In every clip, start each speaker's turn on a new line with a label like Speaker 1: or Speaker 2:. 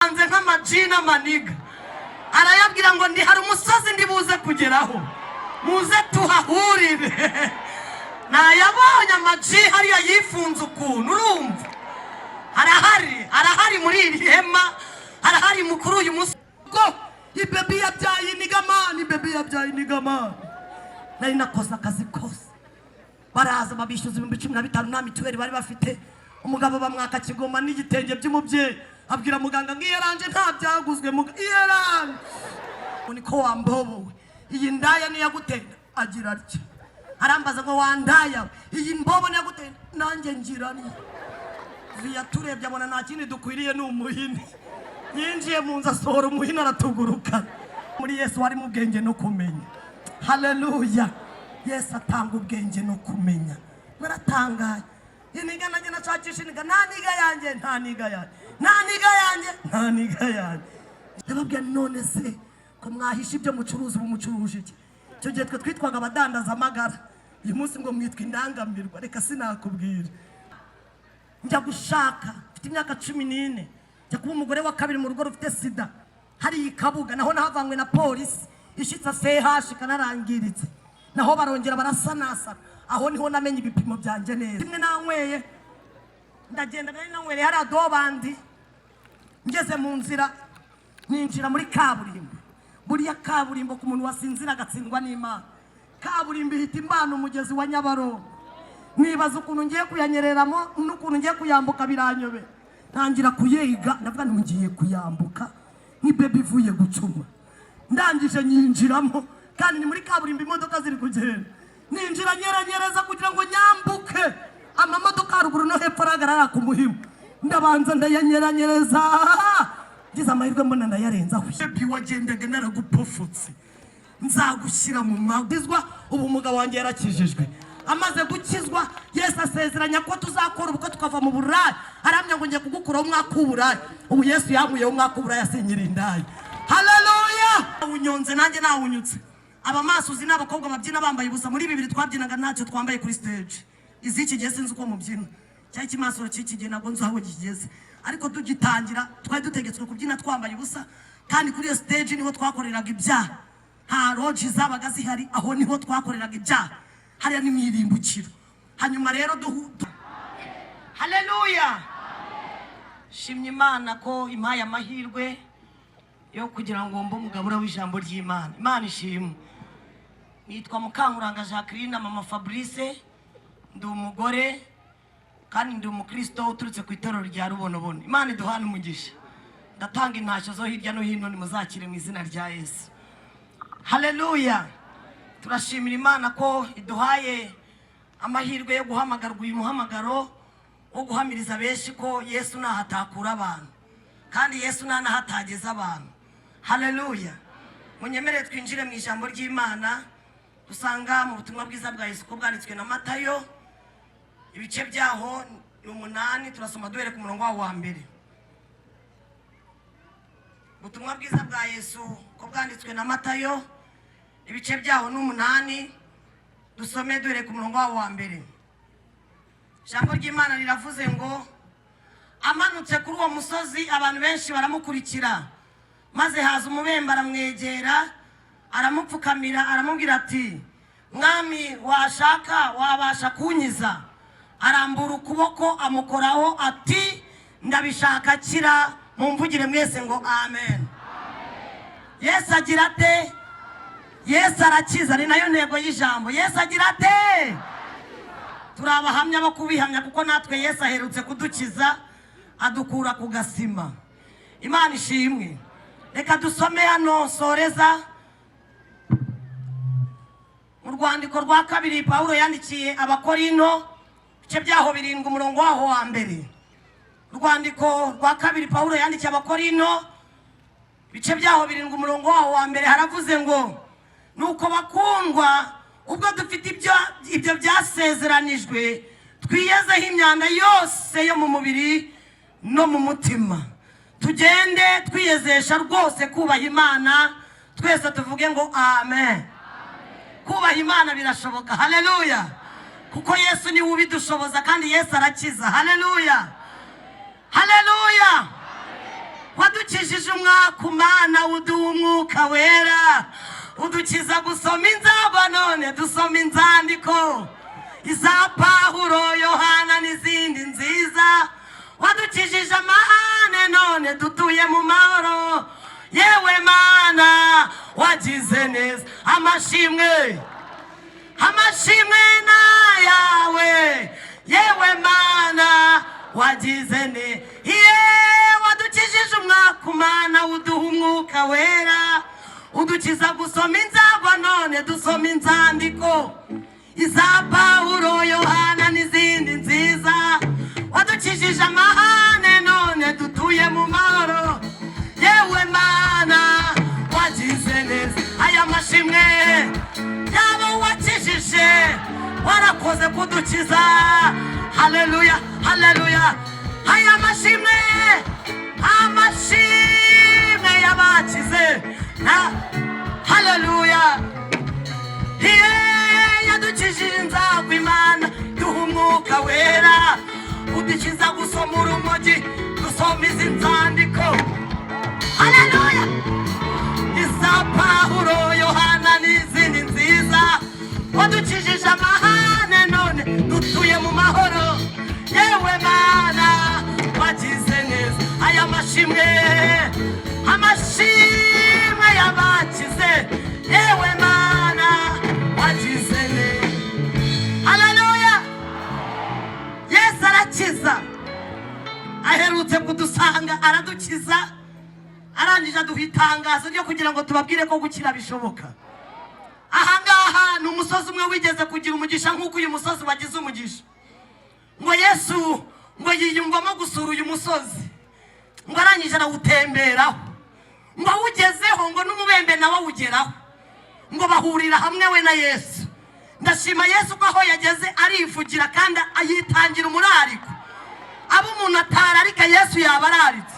Speaker 1: anze nk'amajina maniga arayabwira ngo ndi hari umusozi ndi buze kugeraho muze tuhahurire nayabonye amaji hariya yifunze ukuntu urumva arahari muri iri hema arahari mukuru uyu munsi ko ibebi yabyaye inigamani nari nakoze akazi kose baraza babishyuza 15,000 na mituweli bari bafite umugabo bamwaka kigoma n'igitenge by'umubyeyi abwira muganga ngiyaranje nta byaguzwe iyaranje niko wambobowe iyi ndaya ni yagutenda agira atya arambaza ngo wandaya iyi mbobo ni yagutenda nanjye ngira ni via turebye abona nta kindi dukwiriye n'umuhini yinjiye mu nzu asohora umuhini aratuguruka muri Yesu hari mu bwenge no kumenya. Haleluya. Yesu atanga ubwenge no kumenya. Baratangaye iniga nanjye nashakisha iniga nta niga yanjye ndababwira none se ko mwahisha ibyo mucuruzi bumucuruje iki cyo gihe twe twitwaga abadandaza amagara uyu munsi ngo mwitwa indangamirwa reka sinakubwira njya gushaka mfite imyaka 14 njya kuba umugore wa kabiri mu rugo rufite sida hari ikabuga naho nahavanywe na polisi ishitsa CH kanarangiritse naho barongera barasanasa aho niho namenye ibipimo byanje neza kimwe nanyweye ndagenda nari nanyweye hari adobandi ngeze mu nzira ninjira muri kaburimbo buriya kaburimbo ku muntu wasinzira agatsindwa n'Imana kaburimbo ihita imbana umugezi wa Nyabarongo nibaza ukuntu ngiye kuyanyereramo n'ukuntu ngiye kuyambuka biranyobe ntangira kuyiga ndavuga ngiye kuyambuka ni baby ivuye gucuma ndangije nyinjiramo kandi ni muri kaburimbo imodoka ziri kugenda ninjira nyeranyereza kugira ngo nyambuke amamodoka haruguru no hepfo aragarara ku muhimo ndabanza ndayanyeranyereza ngize amahirwe mbona ndayarenzaho baby wagendaga naragupofutse nzagushyira mu magizwa ubu umugabo wanjye yarakijijwe amaze gukizwa Yesu asezeranya ko tuzakora ubwo tukava mu burayi aramya ngo ngiye kugukuraho umwaka w'uburayi ubu Yesu yamuyeho umwaka w'uburayi asinyira indaya. Haleluya. Unyonze nanjye nawunyutse abamasuzi n'abakobwa babyina bambaye ubusa muri 2 twabyinaga ntacyo twambaye kuri stage iziki gihe sinzi uko mubyina cyari kimasoro cy'ikigena ngo nzo aho kigeze ariko tugitangira twari dutegetswe kubyina twambaye ubusa kandi kuri iyo stage niho twakoreraga ibyaha nta roji zabaga zihari aho niho twakoreraga ibyaha hariya ni mwirimbukiro hanyuma rero Haleluya. Shimye Imana ko impaye amahirwe yo kugira ngo mbo mugabura w'ijambo ry'Imana. Imana ishimwe. Nitwa Mukankuranga Jacqueline mama Fabrice ndi umugore kandi ndi umukristo uturutse ku itorero rya Rubonobono. Imana iduhana umugisha ndatanga intashyo zo hirya no hino nimuzakire mu izina rya Yesu. Haleluya. Turashimira Imana ko iduhaye amahirwe yo guhamagarwa uyu muhamagaro wo guhamiriza benshi ko Yesu nahatakura abantu kandi Yesu nahatageza abantu. Haleluya. Munyemerere twinjire mu ijambo ry'Imana usanga mu butumwa bwiza bwa Yesu ko bwanditswe na Matayo ibice byaho 8 turasoma duhere ku murongo wa mbere. Butumwa bwiza bwa Yesu ko bwanditswe na Matayo ibice byaho 8 dusome duhere ku murongo wa mbere. Ijambo ry'Imana riravuze ngo amanutse kuri uwo musozi abantu benshi baramukurikira maze haza umubembe aramwegera aramupfukamira aramubwira ati mwami washaka wabasha kunyiza arambura ukuboko amukoraho ati ndabishaka kira mumvugire mwese ngo amen. Yesu agira ate? Yesu arakiza ni nayo ntego y'ijambo. Yesu agira ate? Turabahamya bo kubihamya kuko natwe Yesu aherutse kudukiza adukura ku gasima. Imana ishimwe. Reka dusome hano soreza mu rwandiko rwa kabiri Paulo yandikiye abakorino bice byaho 7 umurongo waho wa mbere. Rwandiko rwa kabiri Paulo yandikiye abakorino bice byaho 7 umurongo waho wa mbere haravuze ngo nuko bakundwa ubwo dufite ibyo byasezeranijwe twiyezeho imyanda yose yo mu mubiri no mu mutima tugende twiyezesha rwose kubaha Imana twese tuvuge ngo amen. Kubaha Imana birashoboka. Haleluya. Kuko Yesu ni ubidushoboza kandi Yesu arakiza. Haleluya. Haleluya. wadukijije umwaka Mana uduha umwuka wera udukiza gusoma inzaba none dusoma inzandiko iza Pawulo Yohana n'izindi nziza wadukijije amahane none dutuye mu mahoro yewe Mana wagize neza amashimwe na yawe yewe Mana wagize neza wadukijije umwaka Mana uduha umwuka wera udukiza gusoma inzaba none dusoma inzandiko iza Pawulo Yohana n'izindi nziza wadukijije amahane none dutuye mu mahoro yewe Mana wagize neza aya mashimwe yabo wakijije warakoze kudukiza haleluya haleluya aya mashimwe yabakize haleluya yadukijije inzaba Imana duha umwuka wera udukiza gusoma urumogi dusoma izi nzandiko haleluya iza Pawulo Yohana n'izindi nziza wadukijije amahane none dutuye mu mahoro yewe Mana wagize neza aya mashimwe yabakize yewe Mana wagize neza haleluya Yesu arakiza aherutse kudusanga aradukiza arangije aduha itangazo ryo kugira ngo tubabwire ko gukira bishoboka ahangaha ni umusozi umwe wigeze kugira umugisha nk'uko uyu musozi wagize umugisha ngo Yesu ngo yiyumvamo gusura uyu musozi ngo arangije arawutemberaho ngo awugezeho ngo n'umubembe nawe awugeraho ngo bahurira hamwe we na Yesu ndashima Yesu ko aho yageze arivugira kandi ayitangira umurariko abo umuntu atararika Yesu yaba araritse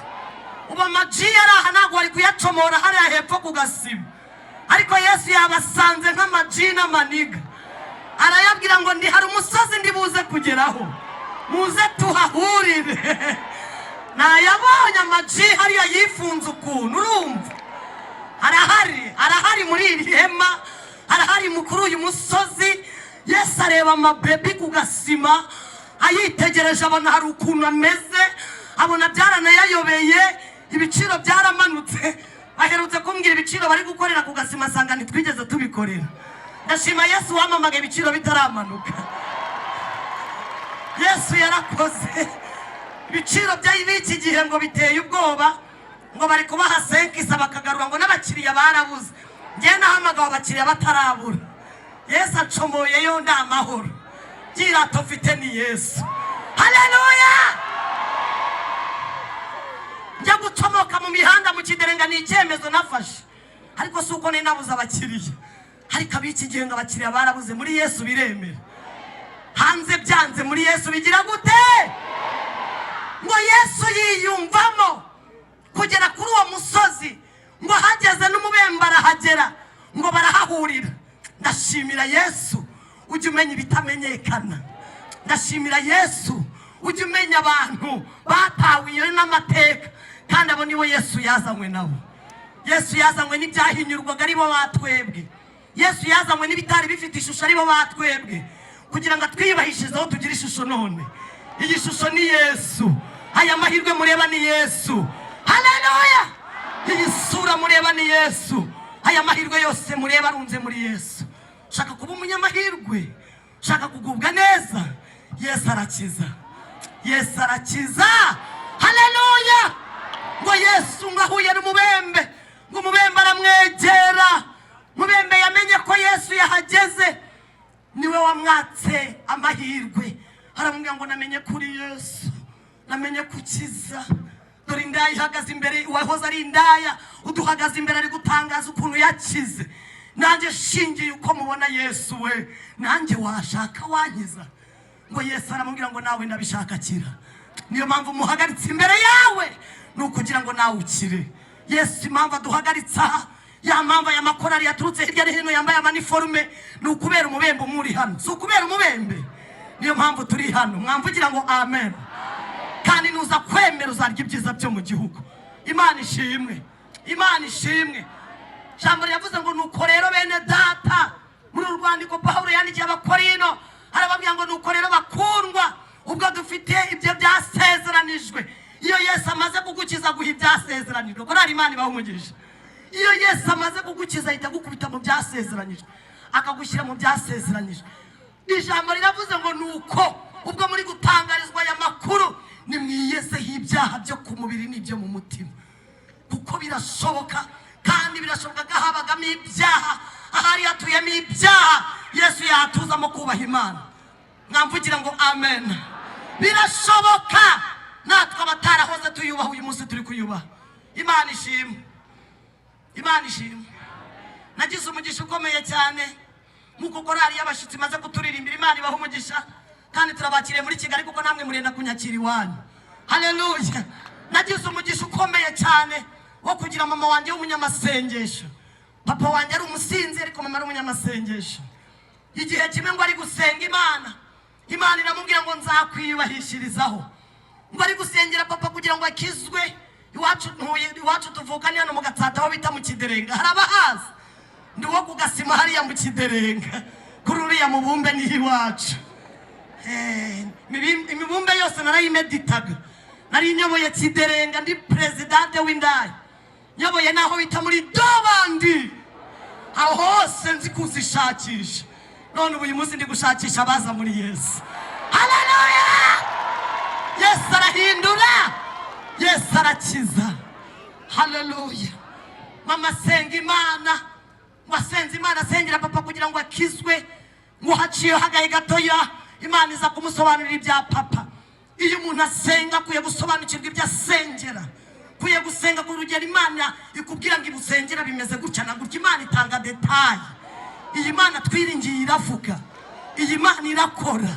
Speaker 1: uba amaji yari aha ntabwo wari kuyacomora hariya hepfo ku gasiba ariko Yesu yabasanze nk'amaji n'amaniga arayabwira ngo ndi hari umusozi ndi buze kugeraho muze tuhahurire nayabonye amaji hariya yifunze ukuntu urumva arahari muri iri hema arahari kuri uyu musozi Yesu areba amabebi ku gasima ayitegereje abona hari ukuntu ameze abona byaranayayobeye ibiciro byaramanutse aherutse kumbwira ibiciro bari gukorera ku gasima asanga ntitwigeze tubikorera ndashima Yesu wamamaga ibiciro bitaramanuka Yesu yarakoze ibiciro by'iki gihe ngo biteye ubwoba ngo bari kubaha senkisa bakagarura ngo n'abakiriya barabuze njye nahamagawe abakiriya batarabura Yesu acomoyeyo nda amahoro byirato mfite ni Yesu haleluya njya gucomoka mu mihanda mu kiderenga ni icyemezo nafashe ariko si uko nabuze abakiriya ariko ab'iki gihe ngo abakiriya barabuze muri Yesu biremera hanze byanze muri Yesu bigira gute ngo Yesu yiyumvamo kugera kuri uwo musozi ngo hageze n'umubembe arahagera ngo barahahurira ndashimira Yesu ujye umenya ibitamenyekana ndashimira Yesu ujye umenya abantu batawiye n'amateka kandi abo nibo Yesu yazanywe nabo Yesu yazanywe n'ibyahinyurwaga aribo batwebwe Yesu yazanywe n'ibitari bifite ishusho aribo batwebwe kugira ngo twibahishizeho tugire ishusho none iyi shusho ni Yesu aya mahirwe mureba ni Yesu haleluya iyi sura mureba ni Yesu aya mahirwe yose mureba arunze muri Yesu shaka kuba umunyamahirwe shaka kugubwa neza Yesu arakiza Yesu arakiza haleluya ngo Yesu ngahuye n'umubembe ngo umubembe aramwegera umubembe yamenye ko Yesu yahageze niwe wamwatse amahirwe aramubwira ngo namenye kuri Yesu namenye kukiza dore indaya ihagaze imbere wahoze ari indaya uduhagaze imbere ari gutangaza ukuntu yakize nanjye shingiye uko mubona Yesu we nanjye washaka wankiza ngo Yesu aramubwira ngo nawe ndabishaka kira niyo mpamvu muhagaritse imbere yawe nukugira ngo nawe ukire Yesu impamvu aduhagaritsa ya mpamvu aya makorari yaturutse hirya no hino yambaye amaniforume nukubera umubembe muri hano si ukubera umubembe niyo mpamvu turi hano mwamvugira ngo amen kandi nuza kwemera uzarya ibyiza byo mu gihugu Imana ishimwe, Imana ishimwe. Jambo yavuze ngo nuko rero bene data, muri urwandiko Pawulo yandikiye abakorino arababwira ngo nuko rero bakundwa, ubwo dufite ibyo byasezeranijwe. Iyo Yesu amaze kugukiza guha ibyasezeranijwe, ko ari Imana ibahumugisha. Iyo Yesu amaze kugukiza ahita gukubita mu byasezeranijwe, akagushyira mu byasezeranijwe. Ijambo riravuze ngo nuko ubwo muri gutangarizwa aya makuru nimwiyeseho ibyaha byo ku mubiri n'ibyo mu mutima, kuko birashoboka kandi birashoboka ko habagamo ibyaha, ahari hatuyemo ibyaha Yesu yatuzamo kubaha Imana. Mwamvugira ngo amen. Birashoboka natwe abatarahoze tuyubaha uyu munsi turi kuyubaha. Imana ishimwe, Imana ishimwe. Nagize umugisha ukomeye cyane muko korali y'abashitsi maze kuturirimbira. Imana ibaha umugisha kandi turabakiriye muri Kigali kuko namwe murenda kunyakira iwanyu. Haleluya. Nagize umugisha ukomeye cyane wo kugira mama wanjye w'umunyamasengesho. Papa wanjye ari umusinzi ariko mama ari umunyamasengesho. Igihe kimwe ngo ari gusenga Imana, Imana iramubwira ngo nzakwiyubahishirizaho. Ngo ari gusengera papa kugira ngo akizwe. Iwacu tuvukanye hano mu Gatsata aho bita mu Kiderenga. Harabahazi ndi wo kugasima hariya mu Kiderenga, kuri uriya mubumbe ni iwacu. Imibumbe yose narayimeditaga. Nari nyoboye Kiderenga, ndi presidente w'indaya, nyoboye naho bita muri Dobandi. Aho hose nzi kuzishakisha. None uyu munsi ndi gushakisha abaza muri Yesu. Haleluya. Yesu arahindura, Yesu arakiza. Haleluya. Mama senga Imana, wasenze Imana asengera papa kugira ngo akizwe. Ngo haciye hagaye gatoya Imana iza kumusobanurira ibya papa. Iyo umuntu asenga kuye gusobanukirwa ibyo asengera, kuye gusenga ku rugero Imana ikubwira ngo ibusengera bimeze gutya na gutya. Imana itanga detail. Iyi Mana twiringiye iravuga, iyi Mana irakora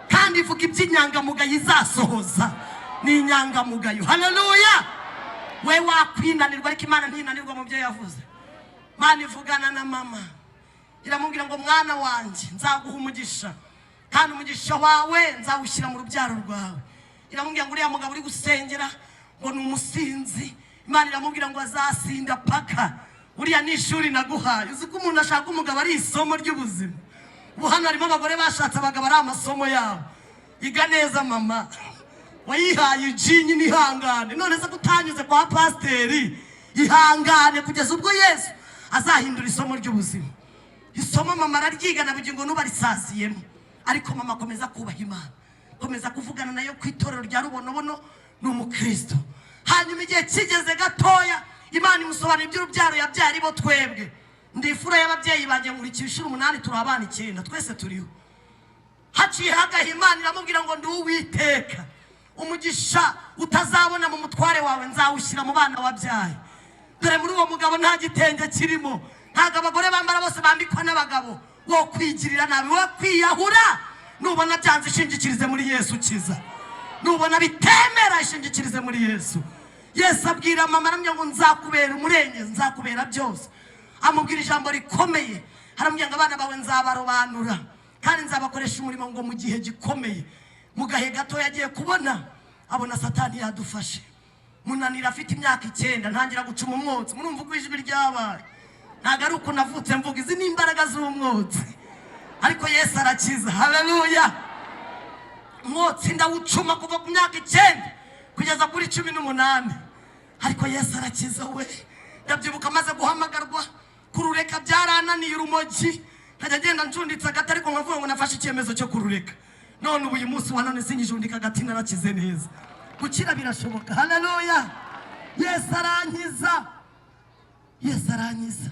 Speaker 1: kandi ivuga iby'inyangamugayo izasohoza. Ni inyangamugayo. Haleluya. We wakwinanirwa ariko Imana ntinanirwa mu byo yavuze. Imana ivugana na mama iramubwira ngo mwana wanjye nzaguha umugisha kandi umugisha wawe nzawushyira mu rubyaro rwawe. Iramubwira ngo uriya mugabo uri gusengera ngo ni umusinzi. Imana iramubwira ngo azasinda paka. Uriya ni ishuri naguhaye. Uzi ko umuntu ashaka umugabo ari isomo ry'ubuzima. Ubu hano harimo abagore bashatse abagabo ari amasomo yabo. Iga neza mama, wayihaye ijinyi n'ihangane. None se kutanyuze kwa pasiteri, ihangane kugeza ubwo Yesu azahindura isomo ry'ubuzima. Isomo mama araryiga na bugingo n'ubarisaziyemo, ariko mama akomeza kubaha Imana, komeza kuvugana nayo ku itorero rya Rubonobono. Ni umukristo. Hanyuma igihe kigeze gatoya Imana imusobanurira iby'urubyaro yabyari bo twebwe. Ndifura y'ababyeyi banjye nkurikishira 8 turi abana 9 twese turiho. Haciye hagaha Imana iramubwira ngo ndi Uwiteka, umugisha utazabona mu mutware wawe nzawushyira mu bana wabyaye. Dore muri uwo mugabo nta gitenge kirimo, ntago abagore bambara bose bambikwa n'abagabo. Wo kwigirira nabi, wo kwiyahura. Nubona byanze ishingikirize muri Yesu kiza. Nubona bitemera ishingikirize muri Yesu. Yesu abwira mama aramubwira ngo nzakubera umurenge, nzakubera byose. Amubwira ijambo rikomeye, aramubwira ngo abana bawe nzabarobanura kandi nzabakoresha umurimo ngo mu gihe gikomeye. Mu gahe gato yagiye kubona abona Satani yadufashe. Munanira afite imyaka 9 ntangira gucuma umwotsi. Murumva uko ijwi ryabaye. Ntago ari uko navutse mvuga izi n'imbaraga z'umwotsi, ariko Yesu arakiza. Haleluya. Umwotsi ndawucuma kuva ku myaka 9 kugeza kuri 18, ariko Yesu arakiza. We ndabyibuka maze guhamagarwa kurureka byarananiye urumogi, nkajya genda ncunditse agati ariko nkavuga ngo nafashe icyemezo cyo kurureka. None ubu uyu munsi wa none sinyijundika agati narakize neza. Gukira birashoboka. Haleluya. Yesu arankiza, Yesu arankiza.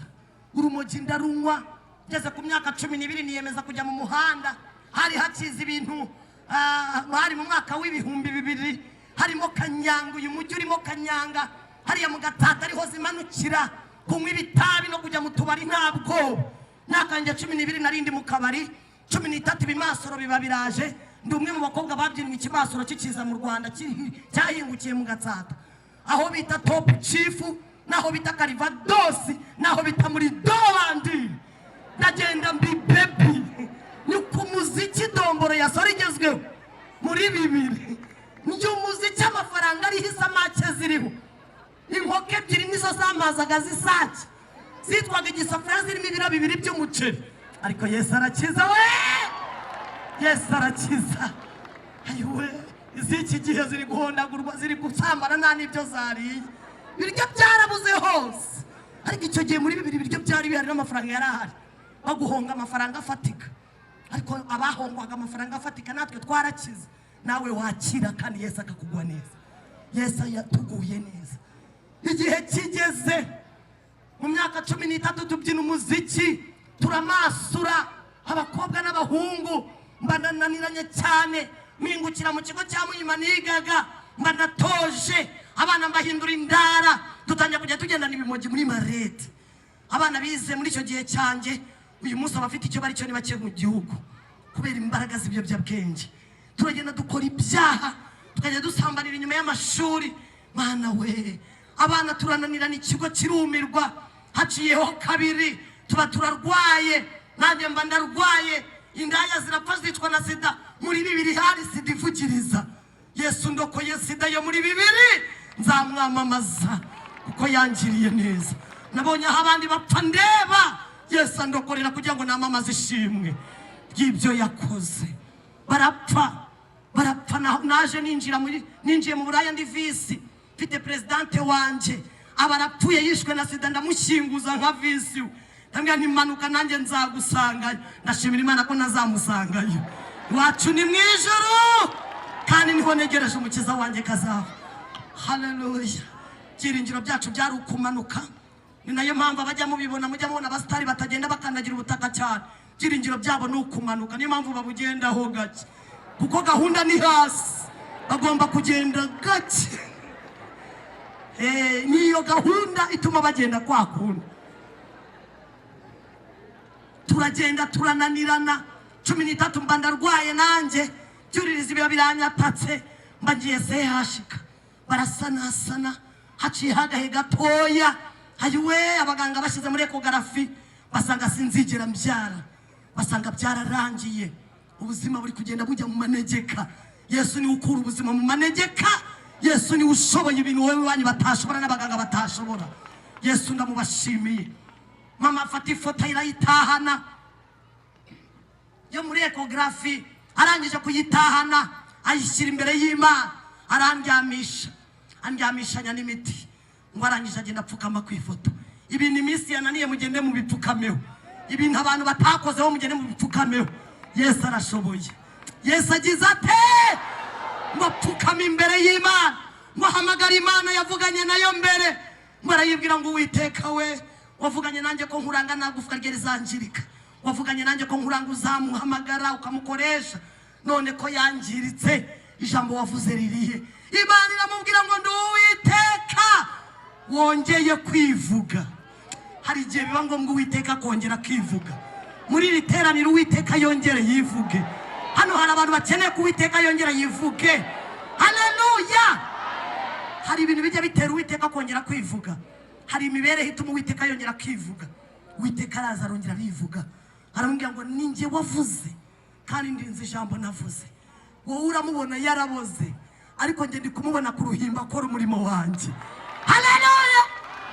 Speaker 1: Urumogi ndarunywa ngeze ku myaka 12 niyemeza kujya mu muhanda. Hari hakiza ibintu hari mu mwaka w'ibihumbi 2000 harimo kanyanga. Uyu mujyi urimo kanyanga hariya mu Gatsata ariho zimanukira kunywa ibitabi no kujya mu tubari. Ntabwo nakanje 12 narindi mu kabari 13 bimasoro biba biraje. Ndi umwe mu bakobwa babyinwe ikimasoro kikiza mu Rwanda cyahingukiye mu Gatsata, aho bita Top Chief, naho bita Karivadosi, naho bita muri Dobandi. Ndagenda mbi baby ni ku muziki domboro yasorigezweho muri 2000. Njye umuziki amafaranga ari hisa make ziriho. inkoko ebyiri nizo zamazaga zisake zitwaga igisafuriya zirimo ibiro 2 by'umuceri. Ariko Yesu arakiza we, Yesu arakiza. Ayiwe, iziki gihe ziri guhondagurwa, ziri gusambana nta n'ibyo zariye, biryo byarabuze hose. Ariko icyo gihe muri bibiri biryo byari bihari n'amafaranga yarahari, baguhonga amafaranga afatika. Ariko abahongwaga amafaranga afatika natwe twarakize. Nawe wakira kandi Yesu akakugwa neza. Yesu yatuguye neza. Igihe kigeze mu myaka 13 tubyina umuziki, turamasura abakobwa n'abahungu, mbanananiranye cyane. Mingukira mu kigo cya Muhima nigaga, mbanatoje abana mbahindura indara, dutangira kujya tugenda n'ibimogi muri marete. Abana bize muri icyo gihe cyanjye uyu munsi abafite icyo bari cyo ni bake mu gihugu kubera imbaraga z'ibyo byabwenge. Turagenda dukora ibyaha, tukajya dusambanira inyuma y'amashuri. Mana we, abana turananirana, ikigo kirumirwa. Haciyeho kabiri tuba turarwaye, nanjye mba ndarwaye, indaya zirapfa zicwa na sida. Muri 2 hari sida ivugiriza. Yesu ndokoye sida yo muri 2, nzamwamamaza kuko yangiriye neza. Nabonye aho abandi bapfa ndeba, Yesu ndokorera kugira ngo namamaze ishimwe y'ibyo yakoze. Barapfa naje ninjiye mu buraya ndi visi, mfite presidente wanje abarapfuye yishwe na sida, ndamushyinguza nka visi. Ndambwira ntimanuka nanjye nzagusangayo. Ndashimira Imana ko nazamusangayo. Wacu ni mwijuru kandi niho negereje umukiza wanjye kazava. Haleluya. Byiringiro byacu byari ukumanuka. Ni nayo mpamvu abajya mubibona, mujya mubona abastari batagenda bakandagira ubutaka cyane. Byiringiro byabo ni ukumanuka, niyo mpamvu babugendaho gake, kuko gahunda ni hasi, bagomba kugenda gake. Niyo gahunda ituma bagenda kwa kundi. Turagenda turananirana. 13 mba ndarwaye nanjye, byuririza ibiba biranyatatse, mba ngiye sehashika. Barasanasana, haciye hagahe gatoya. Ayiwe, abaganga bashyize muri ekogarafi basanga sinzigera mbyara, basanga byararangiye. Ubuzima buri kugenda bujya mu manegeka. Yesu ni ukura ubuzima mu manegeka. Yesu ni ushoboye ibintu wowe wanyu batashobora n'abaganga batashobora. Yesu ndamubashimiye. Mama afata ifoto irayitahana yo muri ekogarafi, arangije kuyitahana ayishyira imbere y'Imana, andyamishanya n'imiti. Ngo arangije agenda apfukama ku ifoto. Ibintu iminsi yananiye mugende mu bipfukameho, ibintu abantu batakozeho mugende mu bipfukameho. Yesu arashoboye. Yesu agize ate ngo apfukame imbere y'Imana, ngo ahamagara Imana yavuganye nayo mbere, ngo arayibwira ngo Uwiteka we, wavuganye nanjye ko nkuranga nagufwa rye rizangirika, wavuganye nanjye ko nkuranga uzamuhamagara ukamukoresha, none ko yangiritse ijambo wavuze ririhe? Imana iramubwira ngo ndi Uwiteka wongeye kwivuga. Hari igihe biba ngombwa Uwiteka kongera kwivuga. Muri iri teraniro Uwiteka yongere yivuge. Hano hari abantu bakeneye ko Uwiteka yongera yivuge. Haleluya. Hari ibintu bijya bitera Uwiteka kongera kwivuga. Hari imibereho ituma Uwiteka yongera kwivuga. Uwiteka araza arongera arivuga, aramubwira ngo ninjye wavuze kandi ndinze ijambo navuze. Wowe uramubona yaraboze, ariko njye ndi kumubona ku ruhimba akora umurimo wanjye. Haleluya.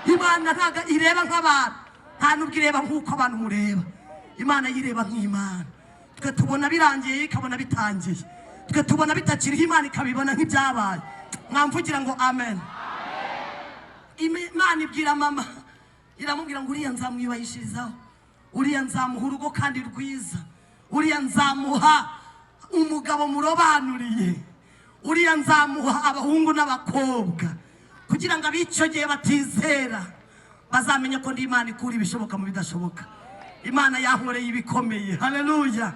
Speaker 1: Imana ntaga ireba nk'abantu, nta nubwo ireba nk'uko abantu mureba. Imana yireba nk'Imana. Twe tubona birangiye ikabona bitangiye, twe tubona bitakiriho Imana ikabibona nk'ibyabaye. Mwamvugira ngo amen. Imana ibwira mama, iramubwira ngo uriya nzamwibahishirizaho, uriya nzamuha urugo kandi rwiza, uriya nzamuha umugabo murobanuriye, uriya nzamuha abahungu n'abakobwa, kugira ngo ab'icyo gihe batizera bazamenye ko ndi Imana ikura ibishoboka mu bidashoboka. Imana yankoreye ibikomeye. Haleluya.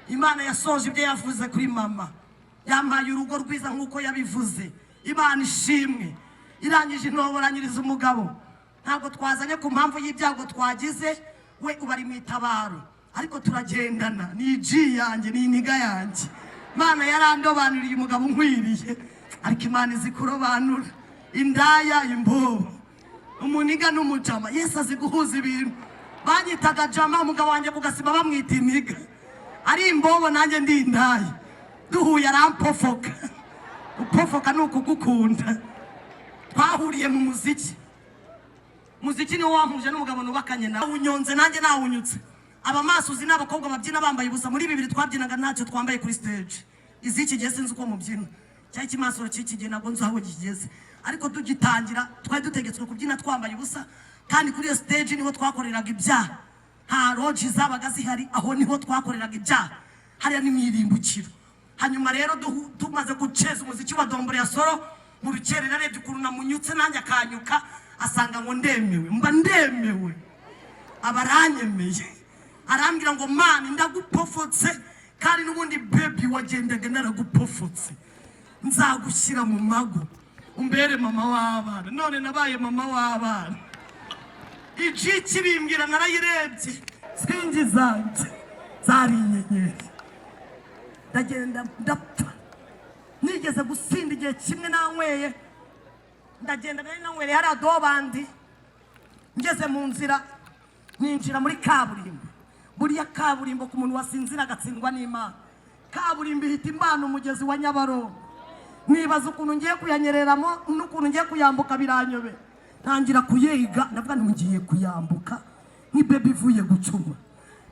Speaker 1: Imana yasoje ibyo yavuze kuri mama, yampaye urugo rwiza nk'uko yabivuze. Imana ishimwe. Irangije intoboranyiriza umugabo. Ntabwo twazanye ku mpamvu y'ibyago twagize, we ubari mu itabaro, ariko turagendana. Ni iji yanjye, ni iniga yanjye. Imana yarandobanuriye umugabo nkwiriye, ariko Imana izi kurobanura indaya, imbobo, umuniga n'umujama. Yesu azi guhuza ibintu. Banyitaga jama, umugabo wanjye kugasima bamwita iniga, ari imbobo nanjye ndi indaya. Duhuye arampofoka. Upofoka ni ukugukunda. twahuriye mu muziki niwo wampuje n'umugabo nubakanye nawe unyonze nanjye nawunyutse abamaso uzi n'abakobwa babyina bambaye ubusa muri bibiri twabyinaga ntacyo twambaye kuri stage iziki gihe sinzi uko mubyina cyari kimasoro cy'ikigena nabwo nzi aho kigeze ariko tugitangira twari dutegetswe kubyina twambaye ubusa kandi kuri iyo stage niho twakoreraga ibyaha nta roji zabaga zihari aho niho twakoreraga ibyaha hariya n'imirimbukiro hanyuma rero tumaze guceza umuziki wa Dombora ya Soro mu rukerera narebye ukuntu namunyutse nanjye akanyuka asanga ngo ndemewe mba ndemewe abaranyemeye arambwira ngo mani ndagupofotse kandi n'ubundi baby wagendaga naragupofotse nzagushyira mu mago umbere mama w'abana none nabaye mama w'abana ijiki bimbwira narayirebye singi zanjye zari inyenyeri ndagenda ndapfa nigeze gusinda igihe kimwe nanyweye ndagenda nari nanyweye hari adobandi ngeze mu nzira ninjira muri kaburimbo buriya kaburimbo ku muntu wasinzira agatsindwa n'Imana kaburimbo ihita imbana umugezi wa Nyabarongo nibaza ukuntu ngiye kuyanyereramo n'ukuntu ngiye kuyambuka biranyobe ntangira kuyiga ndavuga ngiye kuyambuka ni baby ivuye gucuma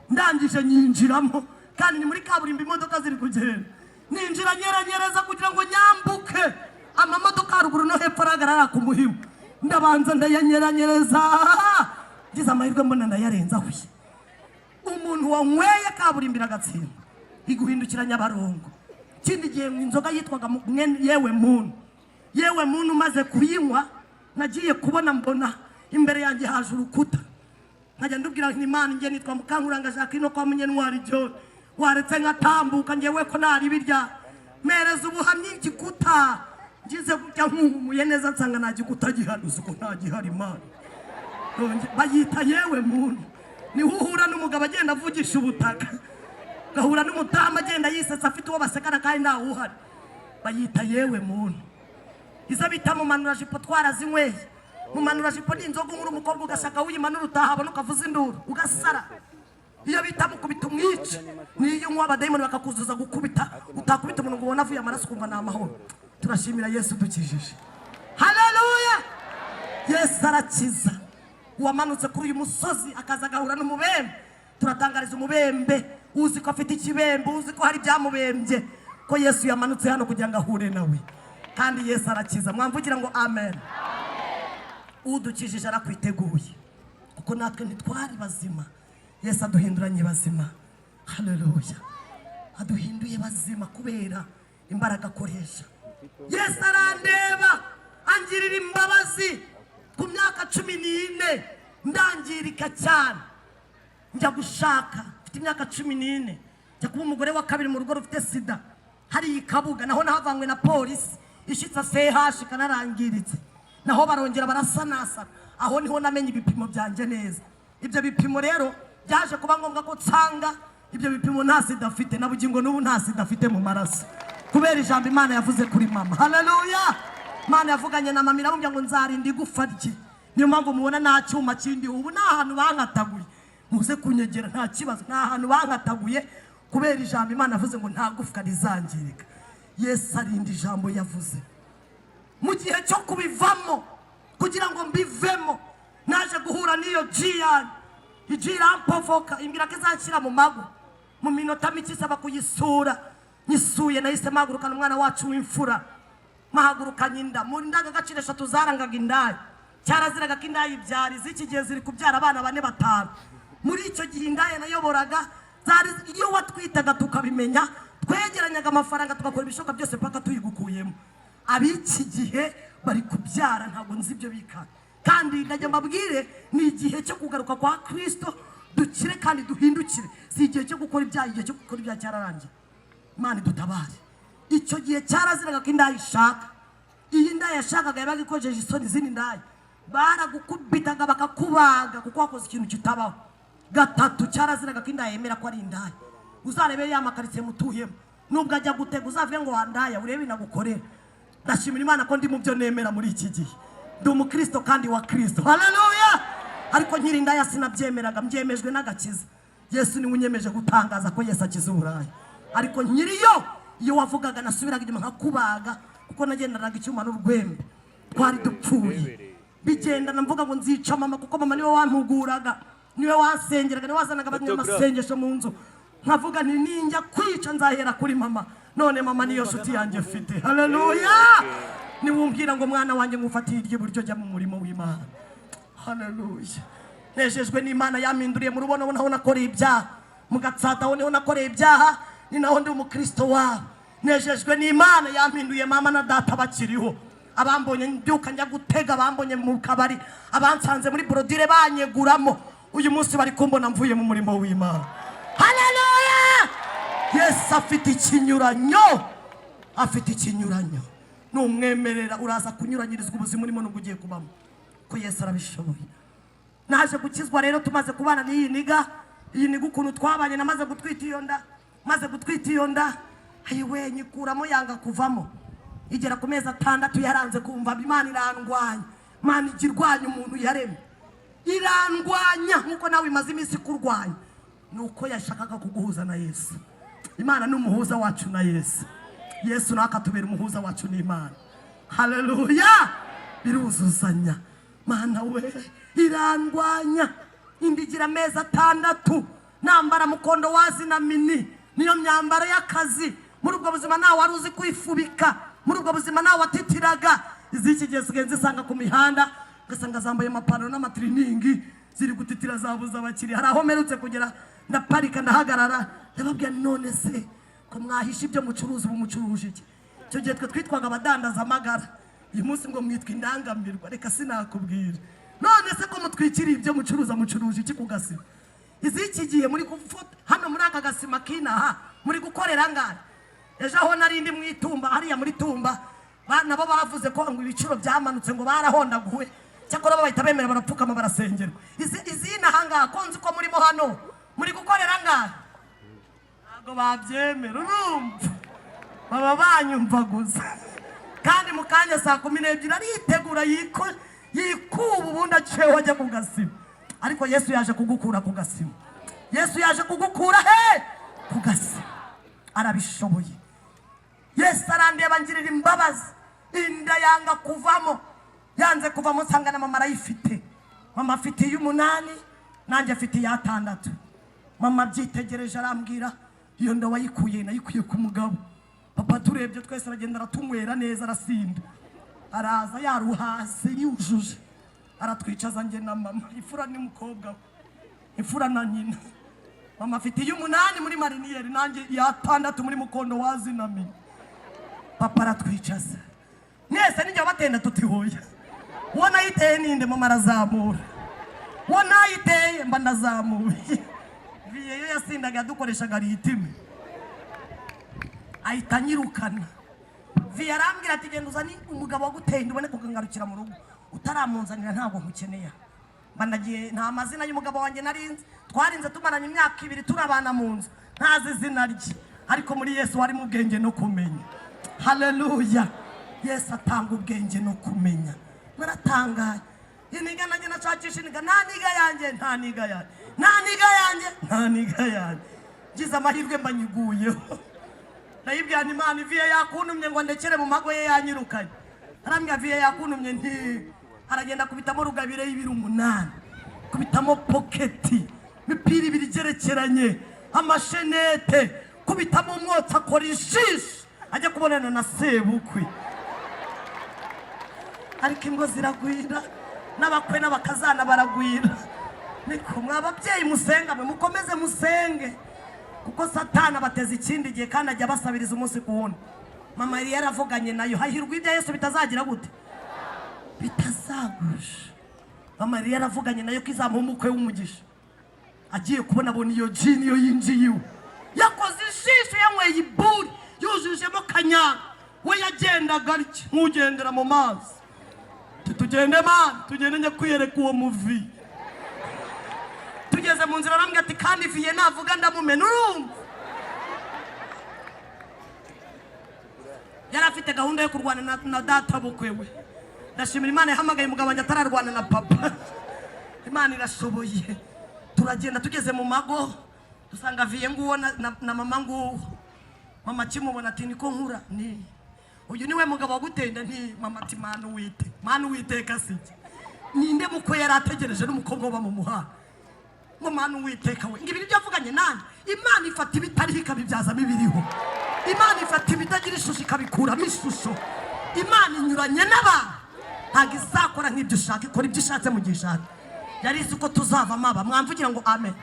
Speaker 1: ndangije nyinjiramo kandi ni muri kaburimbo imodoka ziri kugenda ninjira nyeranyereza kugira ngo nyambuke amamodoka haruguru no hepfo aragarara ku muhima ndabanza ndayanyeranyereza ngize amahirwe mbona ndayarenza ahuye umuntu wanyweye kaburimbo iragatsindwa iguhindukira Nyabarongo kindi gihe inzoga yitwaga yewe muntu maze kuyinywa nagiye kubona mbona imbere yanjye haje urukuta nkajya ndubwira Imana ngiye nitwa Mukankuranga Jacqueline kwa Munyentwari John waretse ngatambuka ngewe ko nari birya mereza ubuhamya igikuta ngize kujya nkumuye neza nsanga nta gikuta gihanuza uko nta gihari Imana bayita yewe muntu niho uhura n'umugabo agenda avugisha ubutaka gahura n'umutama agenda yisetsa afite uwo basekana kandi nta uhari bayita yewe muntu izo bita mu manura jipo twarazinyweye mu manura jipo ni inzoga nkuru umukobwa ugashaka wiyimanura utahabona ukavuza induru ugasara iyo bita mukubita umwica niyo unywa abadayimoni bakakuzuza gukubita utakubita umuntu ngo ubone avuye amaraso ukumva ni amahoro turashimira Yesu dukijije haleluya Yesu arakiza uwamanutse kuri uyu musozi akaza agahura n'umubembe turatangariza umubembe uzi ko afite ikibembe uzi ko hari byamubembye ko Yesu yamanutse hano kugira ngo ahure nawe kandi Yesu arakiza mwamvugira ngo amen udukijije arakwiteguye kuko natwe ntitwari bazima Yesu aduhinduranye bazima haleluya aduhinduye bazima kubera imbaraga akoresha Yesu arandeba angirira imbabazi ku myaka 14 ndangirika cyane njya gushaka mfite imyaka 14 njya kuba umugore wa kabiri mu rugo rufite sida hari ikabuga naho nahavanywe na polisi ishitsa CH kanarangiritse naho barongera barasanasa aho niho namenye ibipimo byanje neza ibyo bipimo rero byaje kuba ngombwa ko tsanga ibyo bipimo nta sida afite nabugingo n'ubu nta sida afite mu maraso kubera ijambo Imana yavuze kuri mama haleluya Imana yavuganye na mama iramubwira ngo nzarindi gufa rye niyo mpamvu mubona nta cyuma kindi ubu nta hantu bankataguye muze kunyegera nta kibazo nta hantu bankataguye kubera ijambo Imana yavuze ngo nta gufwa rizangirika Yesu arinda ijambo yavuze mu gihe cyo kubivamo kugira ngo mbivemo naje guhura n'iyo jiyani ijirampovoka imbira ko izakira mu mago mu minota mike isaba kuyisura nyisuye nahise mpagurukana umwana wacu w'imfura mahagurukanye inda mu ndangagaciro 3 zarangaga indaya cyaraziraga ko indaya ibyari z'iki gihe ziri kubyara abana 4 5 muri icyo gihe indaya nayoboraga zari iyo watwitaga tukabimenya twegeranyaga amafaranga tugakora ibishoka byose paka tuyigukuyemo ab'iki gihe bari kubyara ntabwo nzi ibyo bika kandi ndajya mbabwire ni igihe cyo kugaruka kwa Kristo dukire kandi duhindukire si igihe cyo gukora ibyaha igihe cyo gukora ibyaha cyararangiye Imana dutabare icyo gihe cyaraziraga ko indaya ishaka iyi ndaya yashakaga yabaga ikojeje isoni zindi ndaya baragukubitaga bakakubaga kuko wakoze ikintu kitabaho gatatu cyaraziraga ko indaya yemera ko ari indaya uzarebe ya makaritsiye mutuyemo nubwo ajya gutega uzavuye ngo wandaya urebe inagukorera ndashimira Imana ko ndi mu byo nemera muri iki gihe ndi umukristo kandi wa Kristo haleluya ariko nkiri indaya sinabyemeraga mbyemejwe n'agakiza Yesu ni unyemeje gutangaza ko Yesu akiza uburaya ariko nkiriyo iyo wavugaga nasubiraga inyuma nkakubaga kuko nagendanaga icyuma n'urwembe twari dupfuye bigenda mvuga ngo nzica mama kuko mama niwe wampuguraga, niwe wansengeraga, niwe wazanaga abanyamasengesho mu nzu, nkavuga nti ninjya kwica nzahera kuri mama. None mama niyo nshuti yanjye mfite. Haleluya! Niwumbwira ngo mwana wanjye ngufatiye iry'iburyo jya mu murimo w'Imana. Haleluya! Nejejwe n'Imana yampinduriye mu rubono naho nakoreye ibyaha, mu Gatsata ho niho nakoreye ibyaha, ni naho ndi umukristo wawe. Nejejwe n'Imana yampinduye mama na data bakiriho, abambonye mbyuka njya gutega, abambonye mu kabari, abansanze muri brodire banyeguramo, uyu munsi bari kumbona mvuye mu murimo w'Imana. Haleluya! Yesu afite ikinyuranyo, afite ikinyuranyo. Numwemerera uraza kunyuranyirizwa ubuzima urimo n'ubwo ugiye kubamo, ko Yesu arabishoboye. Naje gukizwa rero tumaze kubana n'iyi niga, iyi niga ukuntu twabanye, namaze gutwita iyo nda, maze gutwita iyo nda, ayiwe nyikuramo yanga kuvamo, igera ku mezi 6 yaranze kumva. Imana irandwanya, Imana igirwanya umuntu yaremye, irandwanya nkuko nawe imaze iminsi kurwanya. Nuko yashakaga kuguhuza na Yesu. Imana ni umuhuza wacu na Yesu, Yesu nakatubera umuhuza wacu n'Imana. Haleluya! Biruzuzanya. Mana we irandwanya, indigira mezi 6 nambara mukondo wazi na mini, niyo myambaro y'akazi. Muri ubwo buzima nawe wari uzi kwifubika, muri ubwo buzima nawe watitiraga. Iziki gihe sigenze sanga ku mihanda, gasanga zambaye amapantaro n'amatriningi ziri gutitira zabuza abakiri. Hari aho merutse kugera ndaparika ndahagarara, ndababwira none se ko mwahisha ibyo mucuruzi bumucuruje iki? Cyo gihe twe twitwaga abadandaza amagara, uyu munsi ngo mwitwa indangamirwa. Reka sinakubwira, none se ko mutwikiriye ibyo mucuruza mucuruje iki ku gasima? Iziki gihe muri kufuta hano muri aka gasima kinaha muri gukorera ngara. Ejo aho narindi mwitumba, hariya muri tumba nabo bavuze ko ngo ibiciro byamanutse, ngo barahondaguwe, cyakora bahita bemera barapfukama barasengerwa. Izina hanga konzi ko murimo hano muri gukorera ngara, ntago babyemera. Urumva baba banyumva gusa, kandi mukanya saa 12 aritegura yikuba ubundi aciye wajya ku gasima. Ariko Yesu yaje kugukura ku gasima, Yesu yaje kugukura he ku gasima, arabishoboye. Yesu arandeba ngirira imbabazi, inda yanga kuvamo, yanze kuvamo nsanga na mama arayifite. Mama afite y'8 nanjye afite y'6. Mama byitegereje arambwira, iyo nda wayikuye nayikuye ku mugabo. Papa turebye twese aragenda aratunywera neza, arasinda, araza yaruhase yujuje, aratwicaza njye na mama, ifura ni mukobwa, ifura na nyina. Mama afite y'8 muri mariniyeri, nanjye y'6 muri mukondo wazinami. Papa aratwicaza, mwese nijya batenda tutihoya. Uwo nayiteye ninde? Mama arazamura. Uwo nayiteye mba ndazamuye. Viyeyo yasindaga dukoreshaga ritime, ahita nyirukana. Viye arambwira ati genda uzani umugabo waguteye ndubone kugangarukira mu rugo, utaramunzanira ntabwo nkukeneye. Mba ndagiye, nta mazina y'umugabo wanjye narinze, twarinze tumaranye imyaka 2 turabana mu nzu, ntazi izina rye. Ariko muri Yesu harimo ubwenge no kumenya. Haleluya! Yesu atanga ubwenge no kumenya. Naratangaye, iniga nanjye nashakisha iniga, nta niga yanjye, nta niga yanjye, nta niga yanjye, nta niga yanjye. Gize amahirwe mbanyiguyeho, nayibwira Imana, Viye yakuntumye ngo ndekere mu mago ye yanyirukanye. Arambwira Viye yakuntumye nti, aragenda kubitamo rugabire y'ibiro 8, kubitamo poketi, mipira 2 igerekeranye, amashenete, kubitamo umwotsi akora ishishi, ajya kubonana na sebukwe. Ariko ingo ziragwira, n'abakwe n'abakazana baragwira. Niko mwababyeyi musenga, mukomeze musenge, kuko Satani abateza ikindi gihe kandi ajya basabiriza umunsi ku wundi. Mama yari yaravuganye nayo, hahirwa ibya Yesu bitazagira gute, bitazagusha. Mama yari yaravuganye nayo ko izamuha umukwe w'umugisha. Agiye kubona abona iyo jini yo yinjiye, yakoze ishisho yanyweye iburi yujujemo kanyanga, we yagendaga arya nk'ugendera mu mazi. Tugende Mana, tugende njye kwiyereka uwo muvi. Tugeze mu nzira arambwira ati kandi Viye navuga ndamumena. Urumva yari afite gahunda yo kurwana na data bukwe we. Ndashimira Imana yahamagaye umugabo wanjye atararwana na papa. Imana irashoboye. Turagenda tugeze mu mago, dusanga Viye nguwo na mama nguwo. Mama kimubona ati niko nkura ni uyu niwe mugabo wagutenda nti mama ati manu witeka siki ninde muko yari ategereje n'umukobwa wa mu muhanda ngo manu witeka we ngibiri byo avuganye nanjye Imana ifata ibitariho ikabibyazamo ibiriho Imana ifata ibitagira ishusho ikabikuramo ishusho Imana inyuranye n'abantu ntabwo izakora nk'ibyo ushaka ikora ibyo ishatse mu gihe ishaka yari izi ko tuzavamo aba mwamvugira ngo amen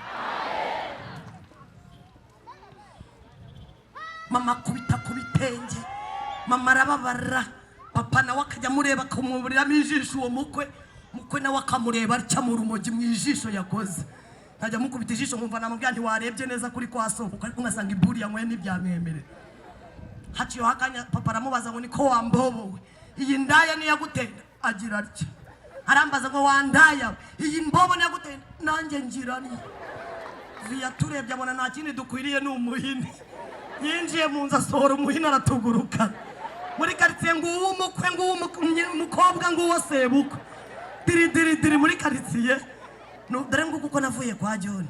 Speaker 1: mama kubita ku bitenge mama arababara papa nawe akajya amureba akamuburiramo ijisho uwo mukwe nawe akamureba atya mu rumogi mu ijisho yakoze nkajya mukubita ijisho nkumva namubwira nti warebye neza kuri kwa soko ariko ngasanga iburi yanyweye ntibyamwemerera haciyeho akanya papa aramubaza ngo niko wambobowe iyi ndaya niyagutenda agira atya arambaza ngo wandaya iyi mbobo niyagutenda nanjye ngira ni turebye abona nta kindi dukwiriye ni umuhini yinjiye mu nzu asohora umuhini aratuguruka muri karitsiye ngo uw'umukwe ngo uw'umukobwa ngo uwo sebukwe diri muri karitsiye dore ngo kuko navuye kwa John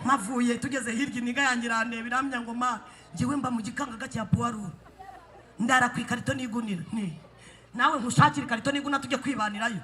Speaker 1: mavuye tugeze hirya iniga yanjye irandeba iramya ngo ma ngiwe mba mu gikangaga cya Puwaru ndara ku ikarito nigunira nawe nkushakira ikarito niguna tujye kwibanirayo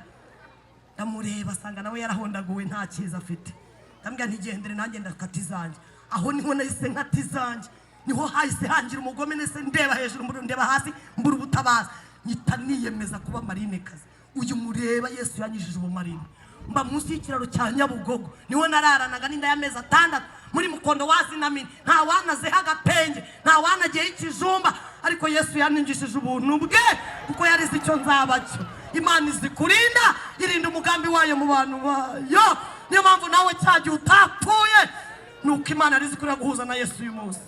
Speaker 1: ndamureba asanga nawe yarahondaguwe nta cyiza afite ndambwira ntigendere nanjye ndakata izanjye aho niho nahise nkata izanjye niho hahise hangira umugome nese ndeba hejuru ndeba hasi mbura ubutabaza nyita niyemeza kuba marinekazi uyu mureba Yesu yanyijije ubumarine mba munsi y'ikiraro cya Nyabugogo niho nararanaga n'inda y'amezi 6 muri Mukondo wazinamini nta wanazeho agatenge nta wanagiyeho ikijumba ariko Yesu yaninjishije ubuntu bwe kuko yarize icyo nzabacyo Imana izi kurinda irinda umugambi wayo mu bantu bayo niyo mpamvu nawe cyagiye utapfuye nuko Imana yarize kurira guhuza na Yesu uyu munsi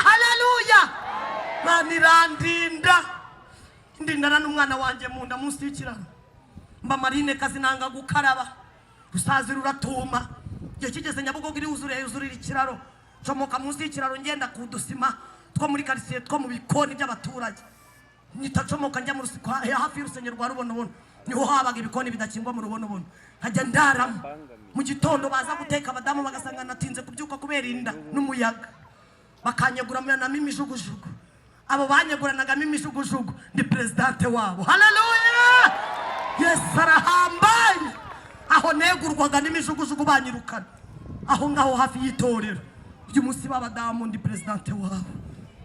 Speaker 1: haleluya Imana irandinda ndindana n'umwana wanjye mu nda munsi y'ikiraro mba marine kazi nanga gukaraba rusazi ruratuma igihe kigeze Nyabugogo yuzurira ikiraro comoka munsi y'ikiraro ngenda kudusima two muri karitsiye two mu bikoni by'abaturage nitacomoka njya mu rusiko hafi y'urusengero rwa Rubonobono niho habaga ibikoni bidakingwa mu Rubonobono nkajya ndaramo mu gitondo baza guteka abadamu bagasanga natinze kubyuka kubera inda n'umuyaga bakanyeguranamo imijugujugu abo banyeguranagamo imijugujugu ndi presidente wabo haleluya Yesu arahambaye aho negurwaga n'imijugujugu banyirukana aho ngaho hafi y'itorero uyu munsi b'abadamu ndi presidente wabo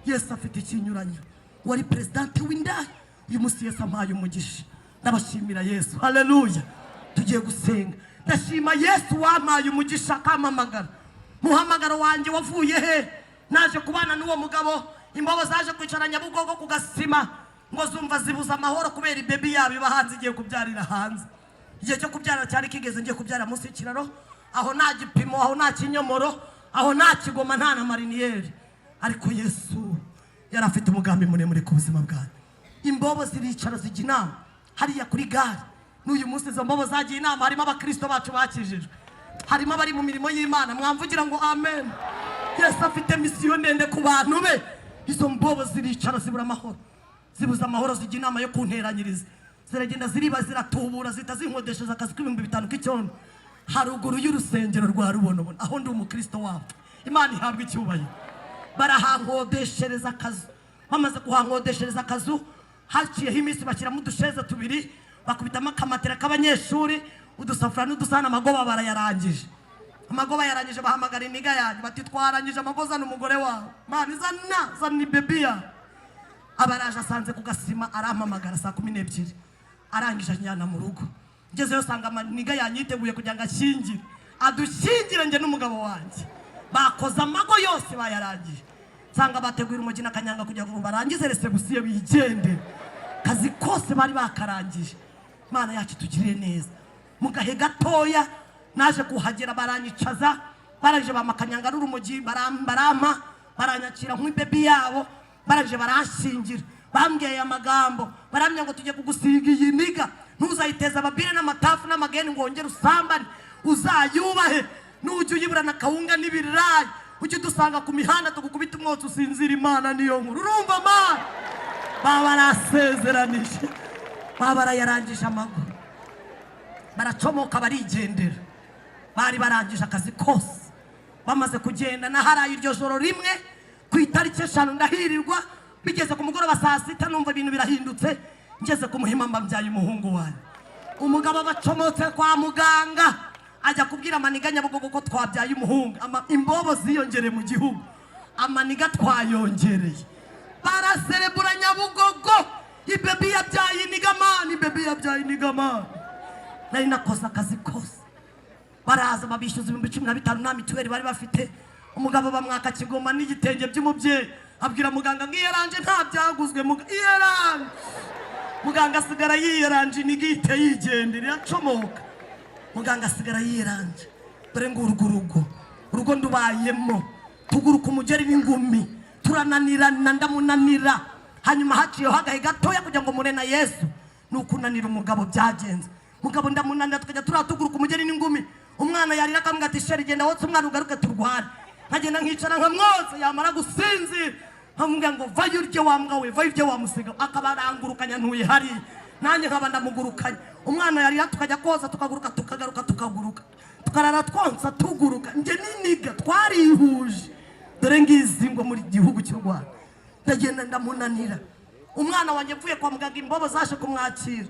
Speaker 1: Yesu afite ikinyuranyo wari presidente w'indaya uyu munsi Yesu ampaye umugisha ndabashimira Yesu haleluya tugiye gusenga ndashima Yesu wampaye umugisha akamamagara muhamagaro wanjye wavuye he naje kubana n'uwo mugabo imbobo zaje kwicara Nyabugogo ku gasima ngo zumva zibuza amahoro kubera ibebi yabo iba hanze igiye kubyarira hanze igihe cyo kubyara cyari kigeze ngiye kubyara munsi y'ikiraro aho nta gipimo aho nta kinyomoro aho nta kigoma nta na mariniyeri ariko Yesu yari afite umugambi muremure ku buzima bwanjye imbobo ziricara zijya inama hariya kuri gare n'uyu munsi izo mbobo zagiye inama harimo abakristo bacu bakijijwe harimo abari mu mirimo y'Imana mwamvugira ngo amen Yesu afite misiyo ndende ku bantu be izo mbobo ziricara zibura amahoro zibuza amahoro zijya inama yo kunteranyiriza ziragenda ziriba ziratubura zitazinkodesheje akazi k'5,000 k'icyondo haruguru y'urusengero rwa Rubonobono aho ndi umukristo wabo Imana ihabwa icyubahiro barahankodeshereza akazu bamaze kuhankodeshereza akazu haciyeho iminsi bashyiramo udusheze 2 bakubitamo akamatera k'abanyeshuri udusafura n'udusana amagoba barayarangije amagoba yarangije bahamagara iniga yanjye bati twarangije amagoza n'umugore wawe Mana zana ibebiya abaraje asanze ku gasima arampamagara saa 12 arangije anyana mu rugo ngezeyo sanga amaniga yanyiteguye kugira ngo ashyingire adushyingire nge n'umugabo wanjye bakoza amago yose bayarangije sanga bategura umugina akanyanga kugira ngo barangize resebusiyo bigende kazi kose bari bakarangije Mana yacu tugirire neza mu gahe gatoya naje kuhagera baranyicaza barangije bamakanyanga n'urumogi barampa baranyakira nk'ibebi yabo barangije baranshingira bambwiye amagambo baramya ngo tujye kugusiga iyi niga ntuzayiteza ababire n'amatafu n'amageni ngo wongere usambane uzayubahe n'ujye uyiburana kawunga n'ibirayi ujye dusanga ku mihanda tugukubita umwotsi usinzira Imana niyo nkuru urumva Mana babarasezeranije babarayarangije amaguru baracomoka barigendera bari barangije akazi kose bamaze kugenda na haraye iryo joro rimwe ku itariki 5 ndahirirwa bigeze ku mugoroba saa sita numva ibintu birahindutse, ngeze ku Muhima mbabyaye umuhungu wanjye. Umugabo bacomotse kwa muganga ajya kubwira Maniga Nyabugogo ko twabyaye umuhungu. Imbobo ziyongere mu gihugu, Amaniga twayongereye, baraserebura Nyabugogo, ibebi yabyaye inigamani, ibebi yabyaye inigamani. Nari nakoze akazi kose, baraza babishyuza 15,000 na mituweli bari bafite. Umugabo bamwaka Kigoma n'igitenge by'umubyeyi, abwira muganga ngiyeranje nta byaguzwe, iyeranje. Muganga asigara yiyeranje, nigite yigendera yacomoka. Muganga asigara yiyeranje. Dore ngo urugo ndubayemo, tuguruka umugeri n'ingumi, turananirana ndamunanira. Hanyuma haciyeho agahe gatoya kugira ngo mure na Yesu, nukunanira umugabo byagenze. Mugabo ndamunanira, tukajya turatuguruka umugeri n'ingumi. Umwana yarira akambwira ati sheri genda wotse umwana ugaruke turwane. Nkagenda nkicara nkamwoza, yamara gusinzira nkamubwira ngo vayo urye wa mbwa we, vayo urye wa musiga. Akabarangurukanya ntuye hari, nanjye nkaba ndamugurukanya. Umwana yarira tukajya koza tukaguruka tukagaruka tukaguruka, tukarara twonsa tuguruka. Nje n'iniga twarihuje, dore ngizi ngo muri gihugu cy'u Rwanda. Ndagenda ndamunanira. Umwana wanjye mvuye kwa muganga, imbobo zaje kumwakira,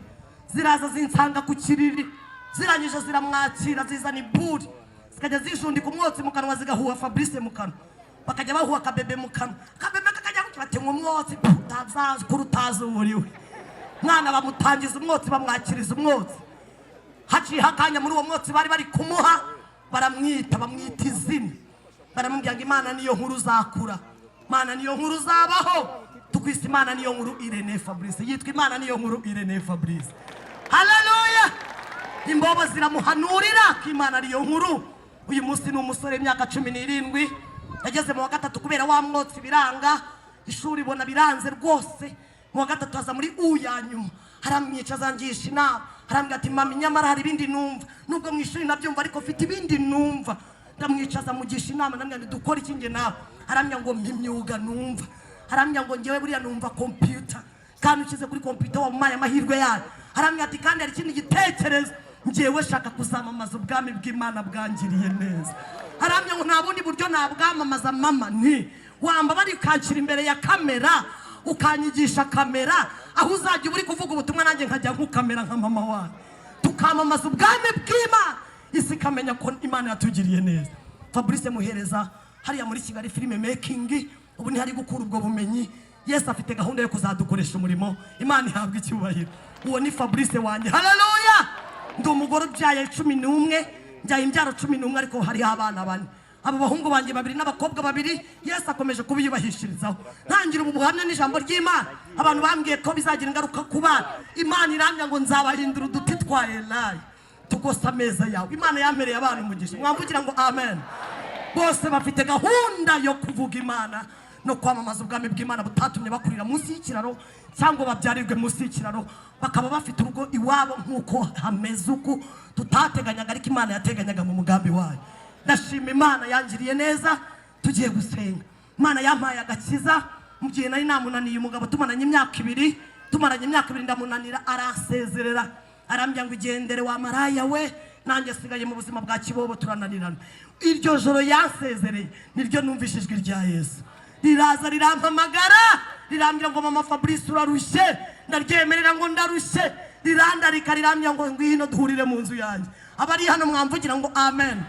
Speaker 1: ziraza zinsanga ku kiriri, zirangije ziramwakira, zizana iburi, zikajya zishundika umwotsi mu kanwa, zigahuha Fabrice mu kanwa, bakajya bahuha akabebe mu kanwa. Akabebe kakajya bati umwotsi utazaza kurutazuriwe. Mwana bamutangiza umwotsi, bamwakiriza umwotsi. Haciye hakanya muri uwo mwotsi bari bari kumuha, bamwita izina, baramubwira ngo Imana niyo nkuru zakura, Imana niyo nkuru zabaho, tukwise Imana niyo nkuru Irene Fabrice, yitwa Imana niyo nkuru Irene Fabrice. Haleluya! Imbobo ziramuhanurira ko Imana niyo nkuru. Uyu munsi ni umusore imyaka 17, yageze mu wa gatatu kubera wa mwotsi biranga, ishuri bona biranze rwose. Mu wa gatatu aza muri ya nyuma, haramwicaza ngisha inama, harambwira ati mami nyamara hari ibindi numva, nubwo mu ishuri nabyumva ariko mfite ibindi numva. Ndamwicaza mugisha inama, ndamwira ngo dukora iki nge nawe. Harambwira ngo imyuga numva, harambwira ngo ngewe buriya numva computer, kandi ukize kuri computer wamumaye amahirwe yayo. Harambwira ati kandi hari ikindi gitekerezo, ngewe shaka kuzamamaza ubwami bw'Imana bwangiriye neza. Harambwira ngo nta bundi buryo nabwamamaza mama, nti wamba bari kanshyira imbere ya kamera, ukanyigisha kamera, aho uzajya uri kuvuga ubutumwa nanjye nkajya nkukamera nka mama wawe, tukamamaza ubwami bw'Imana, isi kamenya ko Imana yatugiriye neza. Fabrice muhereza hariya muri Kigali filime making, ubu ni hari gukura ubwo bumenyi. Yesu afite gahunda yo kuzadukoresha umurimo, Imana ihabwa icyubahiro. Uwo ni Fabrice wanjye. Haleluya! Ndi umugore ubyaye 11, njyaye imbyaro 11, ariko hari abana 4. Abo bahungu banjye 2 n'abakobwa 2, Yesu akomeje kubiyubahishirizaho. Ntangira ubu buhamya n'ijambo ry'Imana, abantu bambwiye ko bizagira ingaruka ku bana. Imana irambya ngo nzabahindura uduti twa Elayi, tugosa ameza yawe. Imana yampereye abana umugisha, mwamvugira ngo amen. Bose bafite gahunda yo kuvuga Imana no kwamamaza ubwami bw'Imana butatumye bakurira munsi y'ikiraro cyangwa babyarirwe munsi y'ikiraro, bakaba bafite urugo iwabo nk'uko hameze uko tutateganyaga, ariko Imana yateganyaga mu mugambi wayo. Ndashima Imana yangiriye neza. Tugiye gusenga. Imana yampaye agakiza mu gihe nari namunaniye umugabo, tumaranye imyaka 2, ndamunanira, arasezerera, arambya ngo igendere wa maraya we, nanjye sigaye mu buzima bwa kibobo, turananirana. Iryo joro yansezereye niryo numvishijwe rya Yesu, riraza rirampamagara, rirambya ngo mama Fabrice urarushye. Ndaryemerera ngo ndarushye, rirandarika, rirambya ngo ngwino duhurire mu nzu yanjye. Abari hano mwamvugira ngo amen.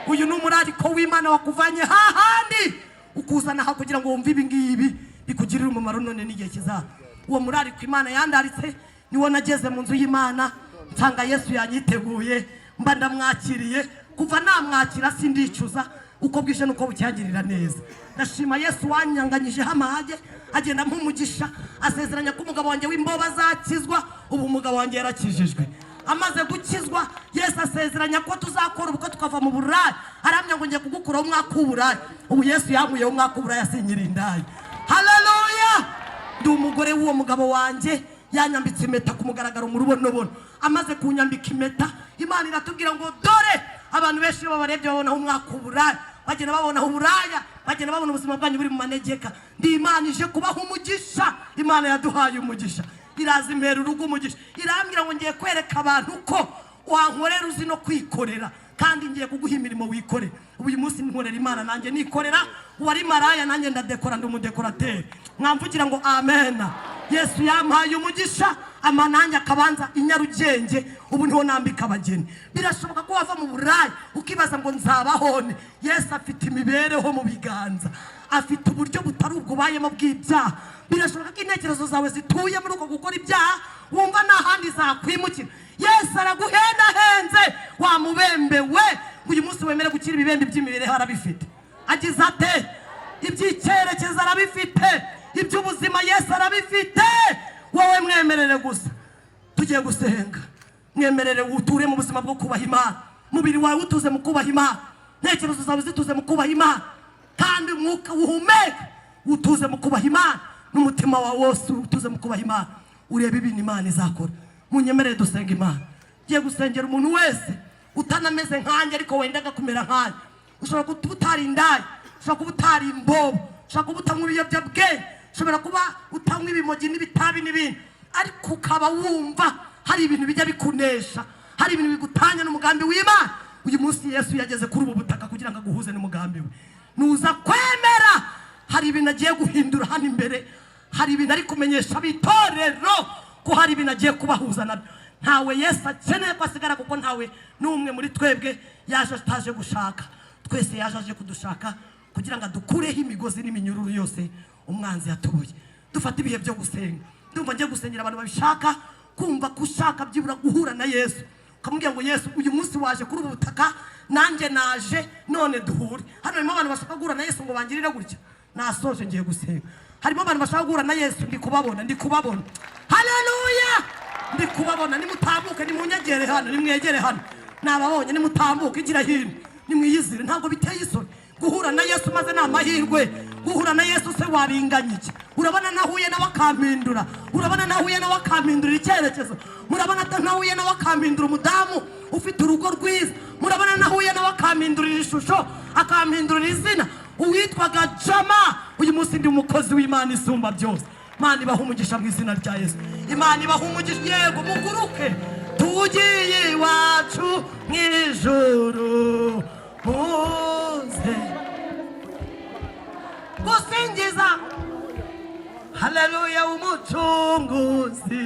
Speaker 1: Uyu ni umurariko w'Imana wakuvanye hahandi ukuzana aha kugira ngo wumve ibi ngibi bikugirira umumaro none n'igihe kizaza. Uwo murariko Imana yandaritse niwo nageze mu nzu y'Imana, nsanga Yesu yanyiteguye, mba ndamwakiriye. Kuva namwakira sindicuza, uko bwije nuko bucyagirira neza. Ndashima Yesu wanyanganyijeho amahage, agenda mpumugisha, asezeranya ko umugabo wanjye w'imboba azakizwa. Ubu umugabo wanjye yarakijijwe, amaze gukizwa. Yesu asezeranya ko tuzakora ubukwe tukava mu buraya. Aramya ngo ngiye kugukuraho umwaka w'uburaya. Ubu Yesu yankuyeho umwaka w'uburaya, sinyiri indaya. Haleluya! Ndi umugore w'uwo mugabo wanjye, yanyambitse impeta ku mugaragaro mu rubonobono. Amaze kunyambika impeta, Imana iratubwira ngo dore abantu benshi babarebye babonaho umwaka w'uburaya, bagenda babonaho uburaya, bagenda babona ubuzima bwanyu buri mu manegeka. Ndi Imana ije kubaha umugisha. Imana yaduhaye umugisha, iraza imbere urugo umugisha, irambwira ngo ngiye kwereka abantu ko wankorera uzi no kwikorera. kandi ngiye kuguha imirimo wikore. Uyu munsi nkorera Imana nanjye nikorera, uwari maraya nanjye ndadekora, ndi umudekorateri. Mwamvugira ngo amen. Yesu yampaye umugisha, amananya akabanza i Nyarugenge, ubu niho nambika abageni. Birashoboka ko wava mu burayi ukibaza ngo nzabahone. Yesu afite imibereho mu biganza, afite uburyo butari ubwo ubayemo bw'ibyaha. Birashoboka ko intekerezo zawe zituye muri uko gukora ibyaha, wumva nta handi zakwimukira. Yesu araguhendahenze, wamubembewe. Uyu munsi wemere gukira ibibembe by'imibereho arabifite. Agize ate? Iby'icyerekezo arabifite, iby'ubuzima Yesu arabifite. Wowe mwemerere gusa, tugiye gusenga. Mwemerere uture mu buzima bwo kubaha Imana, mubiri wawe utuze mu kubaha Imana, intekerezo zawe zituze mu kubaha Imana, kandi umwuka uhumeka utuze mu kubaha Imana, n'umutima wawe wose utuze mu kubaha Imana. Urebe ibintu Imana izakora. Munyemerere dusenga Imana. Giye gusengera umuntu wese utanameze nkanjye ariko wendaga kumera nkanjye. Ushobora kuba utari indaya, ushobora kuba utari imbobo, ushobora kuba utanywa ibiyobyabwenge, ushobora kuba utanywa ibimogi n'ibitabi n'ibindi, ariko ukaba wumva hari ibintu bijya bikunesha, hari ibintu bigutanya n'umugambi w'Imana. Uyu munsi Yesu yageze kuri ubu butaka kugira ngo aguhuze n'umugambi we. Nuza kwemera, hari ibintu agiye guhindura hano imbere, hari ibintu ari kumenyesha abitorero ko hari ibintu agiye kubahuza nabyo. Ntawe Yesu akeneye ko asigara, kuko ntawe n'umwe muri twebwe yaje ataje gushaka. Twese yaje aje kudushaka kugira ngo adukureho imigozi n'iminyururu yose umwanzi yatuye. Dufata ibihe byo gusenga. Ndumva ngiye gusengera abantu babishaka, kumva kushaka byibura guhura na Yesu, ukamubwira ngo Yesu, uyu munsi waje kuri ubu butaka, nanjye naje, none duhure. Hano harimo abantu bashaka guhura na Yesu ngo bangirire gutya. Nasoje ngiye gusenga. Harimo abantu bashaka guhura na Yesu, ndi kubabona. Haleluya! Ndi kubabona. Nimutambuke, nimunyegere hano, nimwegere hano. Nababonye, nimutambuke, igira hino, nimwiyizire. Ntabwo biteye isoni guhura na Yesu, maze n'amahirwe. Guhura na Yesu se wabinganya iki? Urabona nahuye nawe akampindura, urabona nahuye nawe akampindura icyerekezo, murabona nahuye nawe akampindura umudamu ufite urugo rwiza, murabona nahuye nawe akampindurira ishusho, akampindurira izina. Uwitwaga Jama, uyu munsi ndi umukozi w'Imana isumba byose. Imana ibaha umugisha mu izina rya Yesu. Imana ibaha umugisha. Yego muguruke, tugiye iwacu mu ijuru, muze gusingiza haleluya umucunguzi.